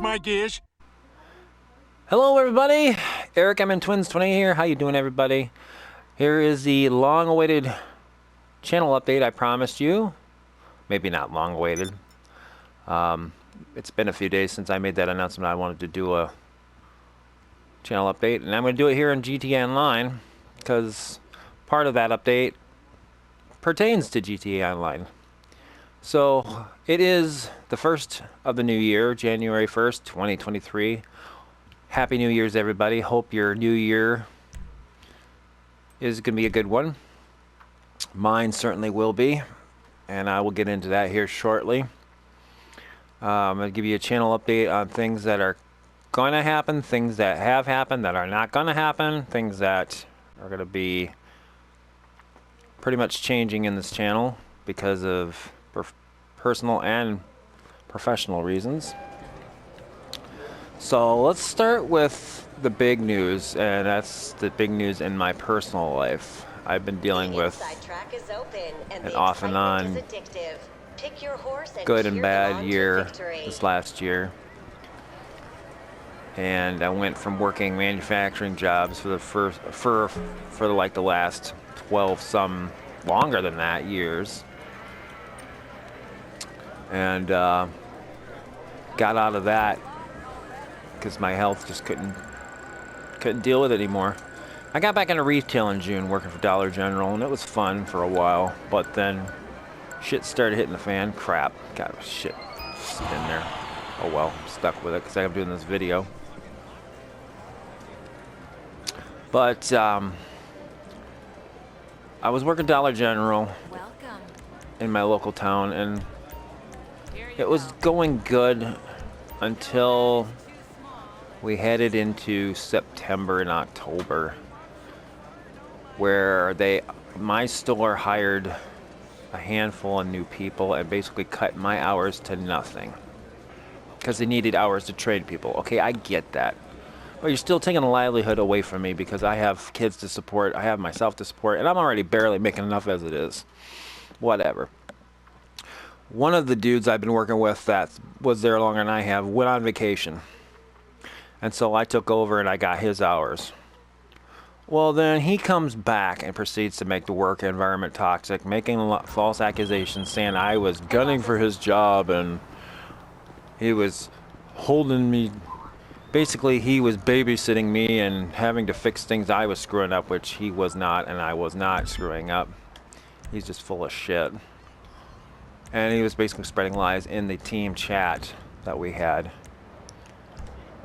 my gears. Hello everybody, Eric MN Twins 20 here. How you doing everybody? Here is the long-awaited channel update I promised you. Maybe not long-awaited. It's been a few days since I made that announcement. I wanted to do a channel update, and I'm going to do it here in GTA Online because part of that update pertains to GTA Online. So it is the first of the new year, January 1st, 2023. Happy New Year's, everybody. Hope your new year is going to be a good one. Mine certainly will be, and I will get into that here shortly. I'm going to give you a channel update on things that are going to happen, things that have happened, that are not going to happen, things that are going to be pretty much changing in this channel because of personal and professional reasons. So let's start with the big news, and that's the big news in my personal life. I've been dealing with an off and on good and bad year this last year. And I went from working manufacturing jobs for the last 12 some longer than that years, and got out of that because my health just couldn't deal with it anymore. I got back into retail in June, working for Dollar General, and it was fun for a while, but then shit started hitting the fan. Crap, got shit in there. Oh well, stuck with it because I'm doing this video. But I was working Dollar General in my local town, and it was going good until we headed into September and October, where my store hired a handful of new people and basically cut my hours to nothing because they needed hours to train people. Okay, I get that. But you're still taking a livelihood away from me because I have kids to support, I have myself to support, and I'm already barely making enough as it is. Whatever. One of the dudes I've been working with that was there longer than I have went on vacation. And so I took over and I got his hours. Well, then he comes back and proceeds to make the work environment toxic, making false accusations, saying I was gunning for his job and he was holding me. Basically, he was babysitting me and having to fix things I was screwing up, which he was not, and I was not screwing up. He's just full of shit. And he was basically spreading lies in the team chat that we had.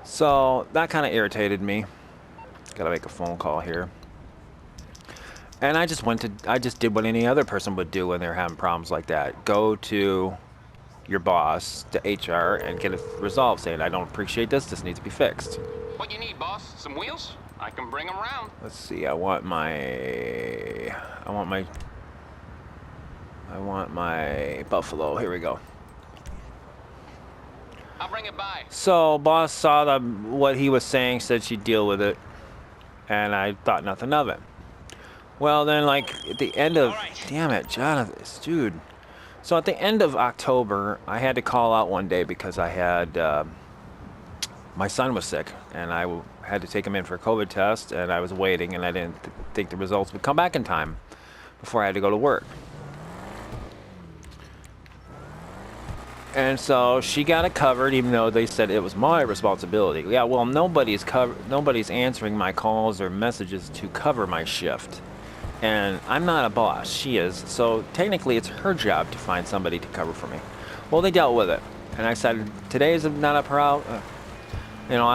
So that kind of irritated me. Gotta make a phone call here. And I just did what any other person would do when they're having problems like that. Go to your boss, to HR, and get it resolved, saying I don't appreciate this needs to be fixed. What you need, boss? Some wheels? I can bring them around. Let's see, I want my Buffalo. Here we go. I'll bring it by. So boss saw what he was saying, said she'd deal with it, and I thought nothing of it. Well, then, like at the end of, damn it, Jonathan, dude. So at the end of October, I had to call out one day because I had my son was sick, and I had to take him in for a COVID test, and I was waiting, and I didn't think the results would come back in time before I had to go to work. And so she got it covered, even though they said it was my responsibility. Yeah, well, nobody's answering my calls or messages to cover my shift. And I'm not a boss, she is. So technically it's her job to find somebody to cover for me. Well, they dealt with it. And I said, today is not a problem. You know,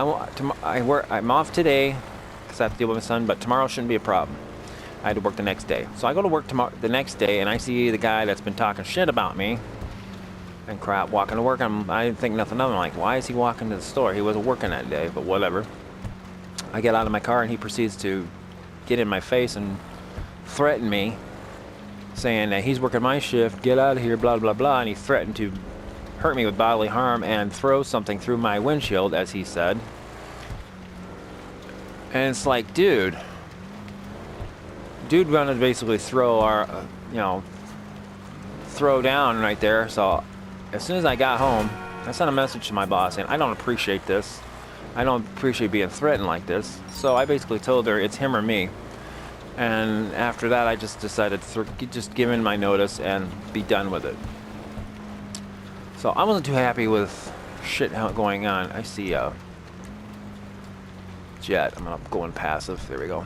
I'm off today because I have to deal with my son, but tomorrow shouldn't be a problem. I had to work the next day. So I go to work the next day, and I see the guy that's been talking shit about me and crap walking to work. I didn't think nothing of him. Like, why is he walking to the store? He wasn't working that day, but whatever. I get out of my car and he proceeds to get in my face and threaten me, saying that he's working my shift, get out of here, blah blah blah, and he threatened to hurt me with bodily harm and throw something through my windshield, as he said. And it's like, dude wanted to basically throw throw down right there. So as soon as I got home, I sent a message to my boss saying, I don't appreciate this. I don't appreciate being threatened like this. So I basically told her it's him or me. And after that, I just decided to just give in my notice and be done with it. So I wasn't too happy with shit going on. I see a jet. I'm gonna go in passive. There we go.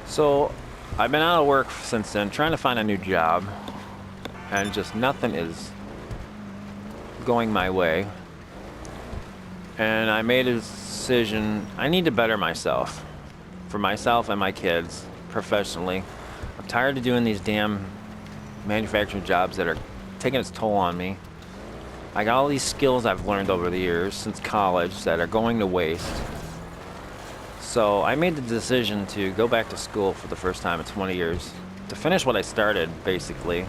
So I've been out of work since then, trying to find a new job, and just nothing is going my way. And I made a decision. I need to better myself, for myself and my kids, professionally. I'm tired of doing these damn manufacturing jobs that are taking its toll on me. I got all these skills I've learned over the years since college that are going to waste. So I made the decision to go back to school for the first time in 20 years, to finish what I started, basically.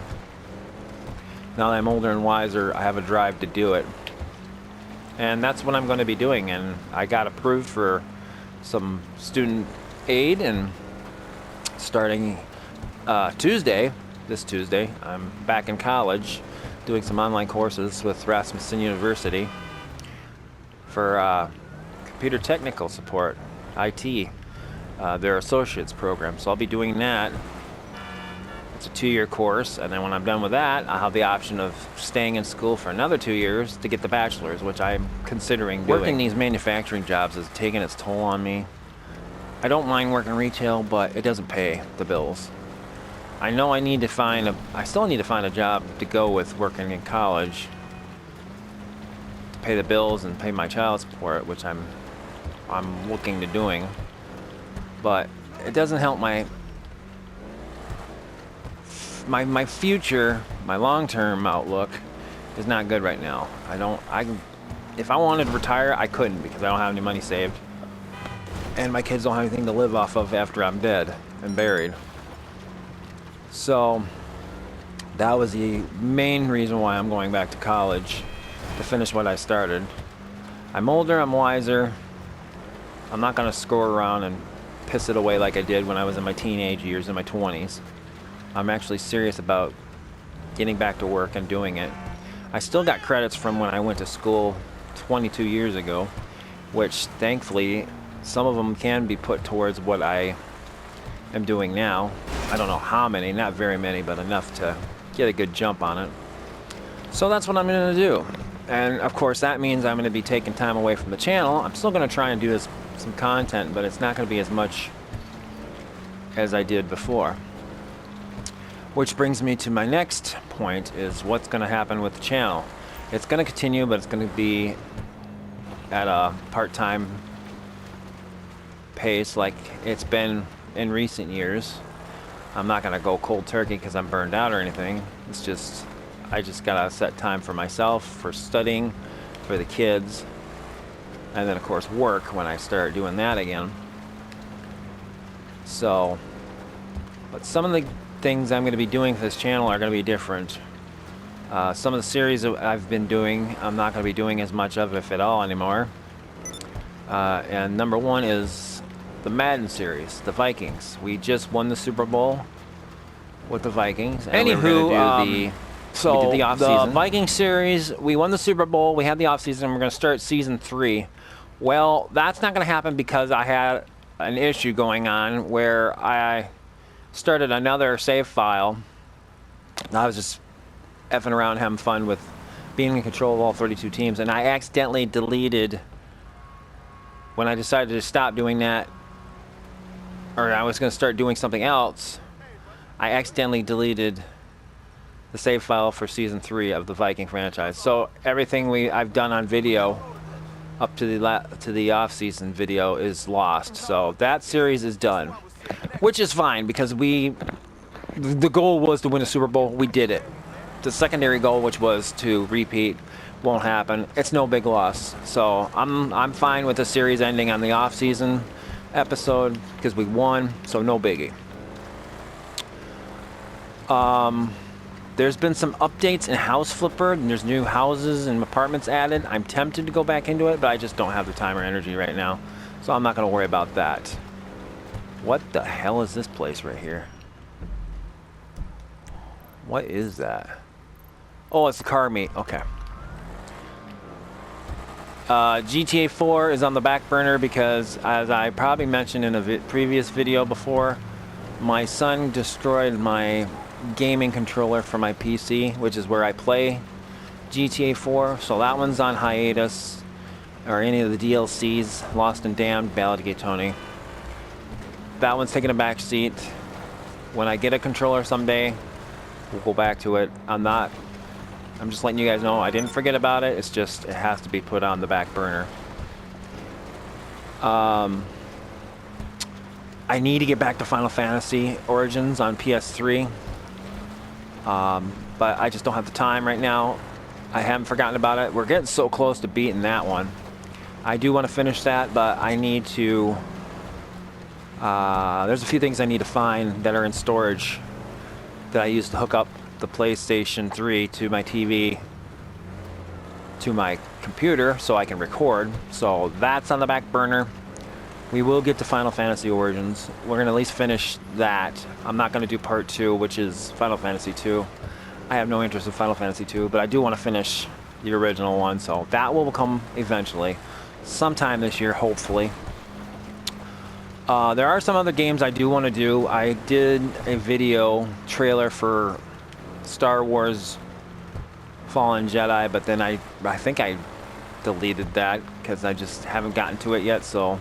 Now that I'm older and wiser, I have a drive to do it. And that's what I'm going to be doing. And I got approved for some student aid, and starting this Tuesday, I'm back in college doing some online courses with Rasmussen University for computer technical support, IT, their associates program. So I'll be doing that. It's a 2-year course, and then when I'm done with that, I'll have the option of staying in school for another 2 years to get the bachelor's, which I'm considering doing. Working these manufacturing jobs is taking its toll on me. I don't mind working retail, but it doesn't pay the bills. I know I still need to find a job to go with working in college to pay the bills and pay my child support, which I'm looking to doing. But it doesn't help my future, my long-term outlook is not good right now. If I wanted to retire, I couldn't, because I don't have any money saved. And my kids don't have anything to live off of after I'm dead and buried. So that was the main reason why I'm going back to college, to finish what I started. I'm older, I'm wiser. I'm not going to screw around and piss it away like I did when I was in my teenage years, in my 20s. I'm actually serious about getting back to work and doing it. I still got credits from when I went to school 22 years ago, which thankfully some of them can be put towards what I am doing now. I don't know how many, not very many, but enough to get a good jump on it. So that's what I'm going to do. And of course that means I'm going to be taking time away from the channel. I'm still going to try and do some content, but it's not going to be as much as I did before. Which brings me to my next point, is what's going to happen with the channel. It's going to continue, but it's going to be at a part-time pace like it's been in recent years. I'm not going to go cold turkey because I'm burned out or anything. It's just, I just got to set time for myself, for studying, for the kids, and then of course work when I start doing that again. So, but some of the things I'm going to be doing for this channel are going to be different. Some of the series that I've been doing, I'm not going to be doing as much of, if at all, anymore. And number one is the Madden series, the Vikings. We just won the Super Bowl with the Vikings. And Anywho, we so did the off-season. the Viking series, we won the Super Bowl, we had the offseason, and we're going to start season 3. Well, that's not going to happen because I had an issue going on where I started another save file. I was just effing around, having fun with being in control of all 32 teams, and I accidentally deleted, when I decided to stop doing that, or I was going to start doing something else, I accidentally deleted the save file for season 3 of the Viking franchise. So everything I've done on video up to the off-season video is lost. So that series is done, which is fine because the goal was to win a Super Bowl. We did it. The secondary goal, which was to repeat, won't happen. It's no big loss. So I'm fine with the series ending on the off-season episode because we won, so no biggie. There's been some updates in House Flipper, and there's new houses and apartments added. I'm tempted to go back into it, but I just don't have the time or energy right now, so I'm not going to worry about that. What the hell is this place right here? What is that? Oh, it's the car meet. Okay. GTA 4 is on the back burner because, as I probably mentioned in a previous video before, my son destroyed my gaming controller for my PC, which is where I play GTA 4. So that one's on hiatus, or any of the DLCs, Lost and Damned, Ballad of Gay Tony. That one's taking a back seat. When I get a controller someday, we'll go back to it. I'm just letting you guys know I didn't forget about it. It's just, it has to be put on the back burner. I need to get back to Final Fantasy Origins on PS3. But I just don't have the time right now. I haven't forgotten about it. We're getting so close to beating that one. I do want to finish that, but I need to... there's a few things I need to find that are in storage that I used to hook up the PlayStation 3 to my TV, to my computer, so I can record. So that's on the back burner. We will get to Final Fantasy Origins. We're going to at least finish that. I'm not going to do part 2, which is Final Fantasy 2. I have no interest in Final Fantasy 2, but I do want to finish the original one, so that will come eventually. Sometime this year, hopefully. There are some other games I do want to do. I did a video trailer for Star Wars Fallen Jedi, but then I think I deleted that because I just haven't gotten to it yet. So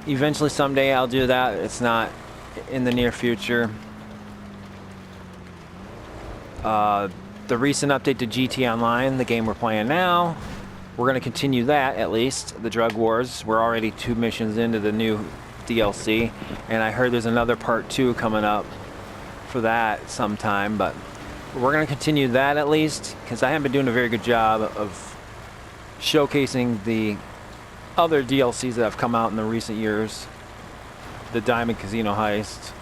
eventually someday I'll do that. It's not in the near future. The recent update to GT Online, the game we're playing now, we're going to continue that, at least, the Drug Wars. We're already 2 missions into the new DLC, and I heard there's another part 2 coming up for that sometime, but we're going to continue that at least, because I haven't been doing a very good job of showcasing the other DLCs that have come out in the recent years. The Diamond Casino Heist,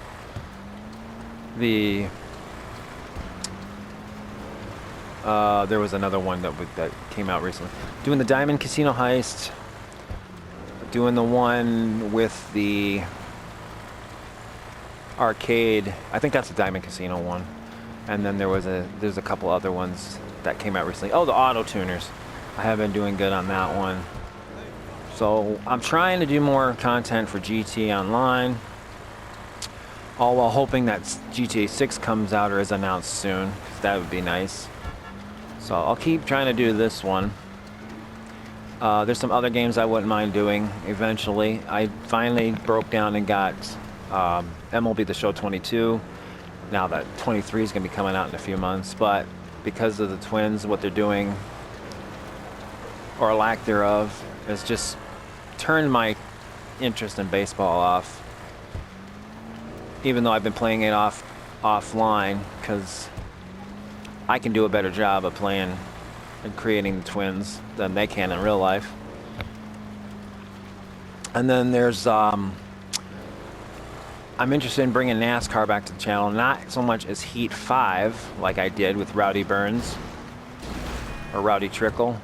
there was another one that came out recently. Doing the Diamond Casino Heist, doing the one with the arcade. I think that's the Diamond Casino one. And then there's a couple other ones that came out recently. Oh, the Auto Tuners. I have been doing good on that one. So I'm trying to do more content for GTA Online, all while hoping that GTA 6 comes out or is announced soon, 'cause that would be nice. So I'll keep trying to do this one. There's some other games I wouldn't mind doing eventually. I finally broke down and got MLB The Show 22. Now that 23 is going to be coming out in a few months, but because of the Twins, what they're doing, or lack thereof, has just turned my interest in baseball off. Even though I've been playing it offline, because I can do a better job of playing and creating the Twins than they can in real life. And then there's I'm interested in bringing NASCAR back to the channel, not so much as Heat 5 like I did with Rowdy Burns or Rowdy Trickle,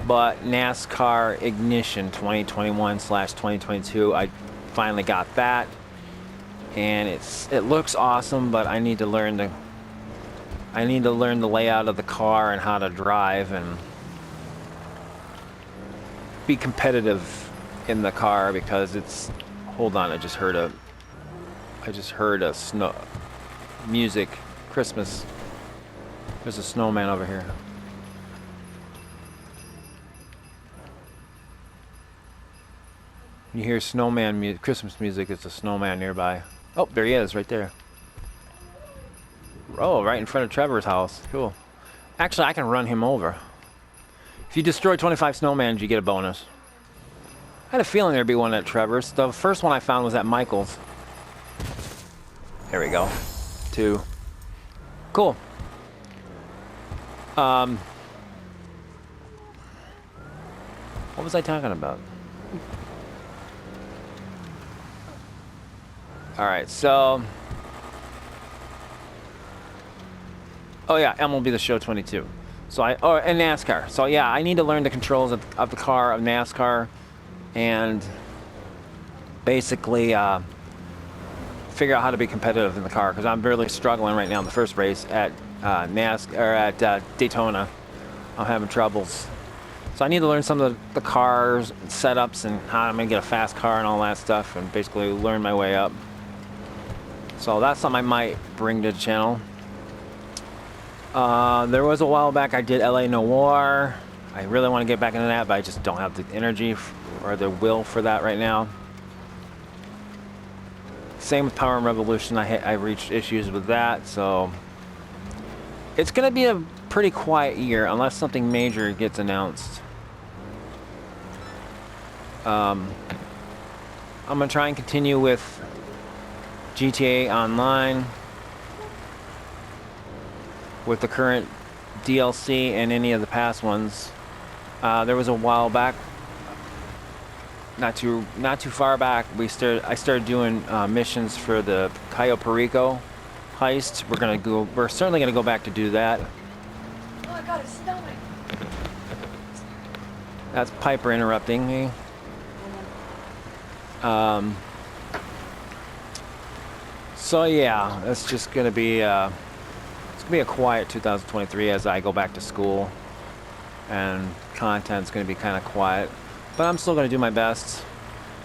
but NASCAR Ignition 2021/2022. I finally got that, and it looks awesome, but I need to learn the layout of the car and how to drive and be competitive in the car, because it's, hold on, I just heard a snow music, Christmas. There's a snowman over here. You hear snowman Christmas music, it's a snowman nearby. Oh, there he is, right there. Oh, right in front of Trevor's house. Cool. Actually, I can run him over. If you destroy 25 snowmans, you get a bonus. I had a feeling there'd be one at Trevor's. The first one I found was at Michael's. There we go. 2. Cool. What was I talking about? Alright, so... Oh yeah, MLB The Show 22. So and NASCAR. So yeah, I need to learn the controls of the car, of NASCAR, and basically figure out how to be competitive in the car, because I'm really struggling right now in the first race at Daytona. I'm having troubles. So I need to learn some of the cars, setups, and how I'm gonna get a fast car and all that stuff, and basically learn my way up. So that's something I might bring to the channel. There was a while back I did LA Noire. I really want to get back into that, but I just don't have the energy or the will for that right now. Same with Power and Revolution. I reached issues with that, so it's gonna be a pretty quiet year unless something major gets announced. I'm gonna try and continue with GTA Online with the current DLC and any of the past ones. There was a while back, not too far back, I started doing missions for the Cayo Perico heist. We're certainly gonna go back to do that. Oh, I got a stomach. That's Piper interrupting me. So yeah, it's just gonna be it's gonna be a quiet 2023 as I go back to school, and content's gonna be kind of quiet, but I'm still gonna do my best,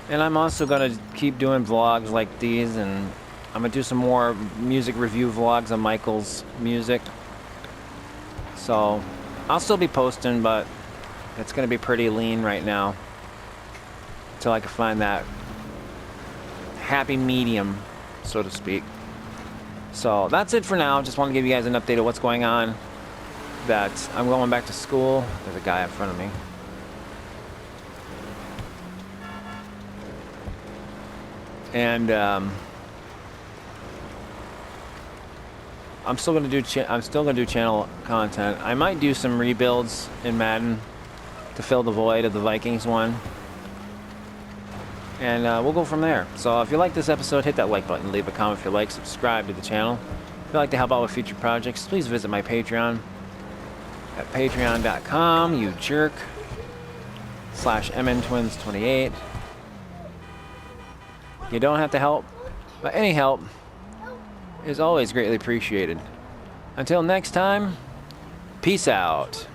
and I'm also gonna keep doing vlogs like these, and I'm gonna do some more music review vlogs on Michael's music. So I'll still be posting, but it's gonna be pretty lean right now until I can find that happy medium, so to speak. So that's it for now. Just want to give you guys an update of what's going on. That I'm going back to school. There's a guy in front of me. And I'm still gonna do channel content. I might do some rebuilds in Madden to fill the void of the Vikings one. And we'll go from there. So if you like this episode, hit that like button, leave a comment if you like, subscribe to the channel. If you'd like to help out with future projects, please visit my Patreon at patreon.com, you jerk, /MNTwins28. You don't have to help, but any help is always greatly appreciated. Until next time, peace out.